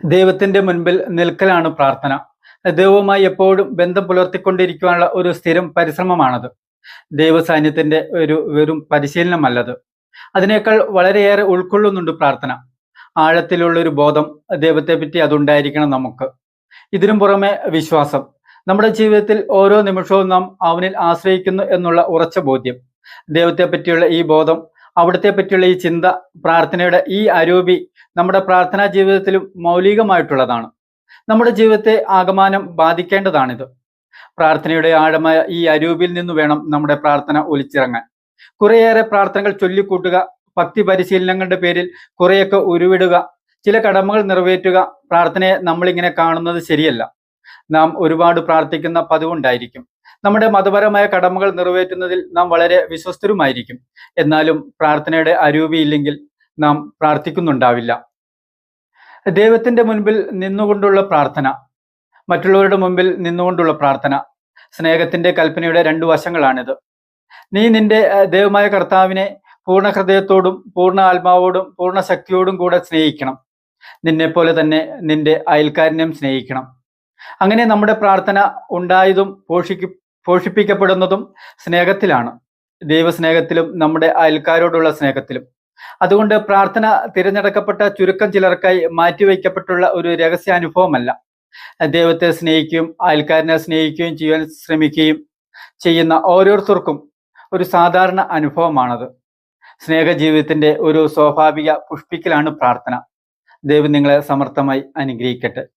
ദൈവത്തിന്റെ മുൻപിൽ നിൽക്കലാണ് പ്രാർത്ഥന. ദൈവവുമായി എപ്പോഴും ബന്ധം പുലർത്തിക്കൊണ്ടിരിക്കുവാനുള്ള ഒരു സ്ഥിരം പരിശ്രമമാണത്. ദൈവ സാന്നിധ്യത്തിന്റെ ഒരു വെറും പരിശീലനമല്ലത്. അതിനേക്കാൾ വളരെയേറെ ഉൾക്കൊള്ളുന്നുണ്ട് പ്രാർത്ഥന. ആഴത്തിലുള്ള ഒരു ബോധം ദൈവത്തെ പറ്റി അതുണ്ടായിരിക്കണം നമുക്ക്. ഇതിനും പുറമെ വിശ്വാസം. നമ്മുടെ ജീവിതത്തിൽ ഓരോ നിമിഷവും നാം അവനിൽ ആശ്രയിക്കുന്നു എന്നുള്ള ഉറച്ച ബോധ്യം. ദൈവത്തെ പറ്റിയുള്ള ഈ ബോധം, അവിടത്തെ പറ്റിയുള്ള ഈ ചിന്ത, പ്രാർത്ഥനയുടെ ഈ അരൂപി നമ്മുടെ പ്രാർത്ഥനാ ജീവിതത്തിലും മൗലികമായിട്ടുള്ളതാണ്. നമ്മുടെ ജീവിതത്തെ ആകമാനം ബാധിക്കേണ്ടതാണിത്. പ്രാർത്ഥനയുടെ ആഴമായ ഈ അരൂപിൽ നിന്ന് വേണം നമ്മുടെ പ്രാർത്ഥന ഒലിച്ചിറങ്ങാൻ. കുറേയേറെ പ്രാർത്ഥനകൾ ചൊല്ലിക്കൂട്ടുക, ഭക്തി പരിശീലനങ്ങളുടെ പേരിൽ കുറേയൊക്കെ ഉരുവിടുക, ചില കടമകൾ നിറവേറ്റുക, പ്രാർത്ഥനയെ നമ്മളിങ്ങനെ കാണുന്നത് ശരിയല്ല. നാം ഒരുപാട് പ്രാർത്ഥിക്കുന്ന പതിവുണ്ടായിരിക്കും. നമ്മുടെ മതപരമായ കടമകൾ നിറവേറ്റുന്നതിൽ നാം വളരെ വിശ്വസ്തരുമായിരിക്കും. എന്നാലും പ്രാർത്ഥനയുടെ അരൂപിയില്ലെങ്കിൽ നാം പ്രാർത്ഥിക്കുന്നുണ്ടാവില്ല. ദൈവത്തിന്റെ മുൻപിൽ നിന്നുകൊണ്ടുള്ള പ്രാർത്ഥന, മറ്റുള്ളവരുടെ മുൻപിൽ നിന്നുകൊണ്ടുള്ള പ്രാർത്ഥന, സ്നേഹത്തിന്റെ കൽപ്പനയുടെ രണ്ടു വശങ്ങളാണിത്. നീ നിന്റെ ദൈവമായ കർത്താവിനെ പൂർണ്ണ ഹൃദയത്തോടും പൂർണ്ണ ആത്മാവോടും പൂർണ്ണ ശക്തിയോടും കൂടെ സ്നേഹിക്കണം. നിന്നെപ്പോലെ തന്നെ നിന്റെ അയൽക്കാരനെയും സ്നേഹിക്കണം. അങ്ങനെ നമ്മുടെ പ്രാർത്ഥന ഉണ്ടായതും പോഷിപ്പിക്കപ്പെടുന്നതും സ്നേഹത്തിലാണ്. ദൈവസ്നേഹത്തിലും നമ്മുടെ അയൽക്കാരോടുള്ള സ്നേഹത്തിലും. അതുകൊണ്ട് പ്രാർത്ഥന തിരഞ്ഞെടുക്കപ്പെട്ട ചുരുക്കം ചിലർക്കായി മാറ്റിവെക്കപ്പെട്ടുള്ള ഒരു രഹസ്യാനുഭവമല്ല. ദൈവത്തെ സ്നേഹിക്കുകയും അയൽക്കാരനെ സ്നേഹിക്കുകയും ചെയ്യാൻ ശ്രമിക്കുകയും ചെയ്യുന്ന ഓരോരുത്തർക്കും ഒരു സാധാരണ അനുഭവമാണത്. സ്നേഹജീവിതത്തിന്റെ ഒരു സ്വാഭാവിക പുഷ്പിക്കലാണ് പ്രാർത്ഥന. ദൈവം നിങ്ങളെ സമർത്ഥമായി അനുഗ്രഹിക്കട്ടെ.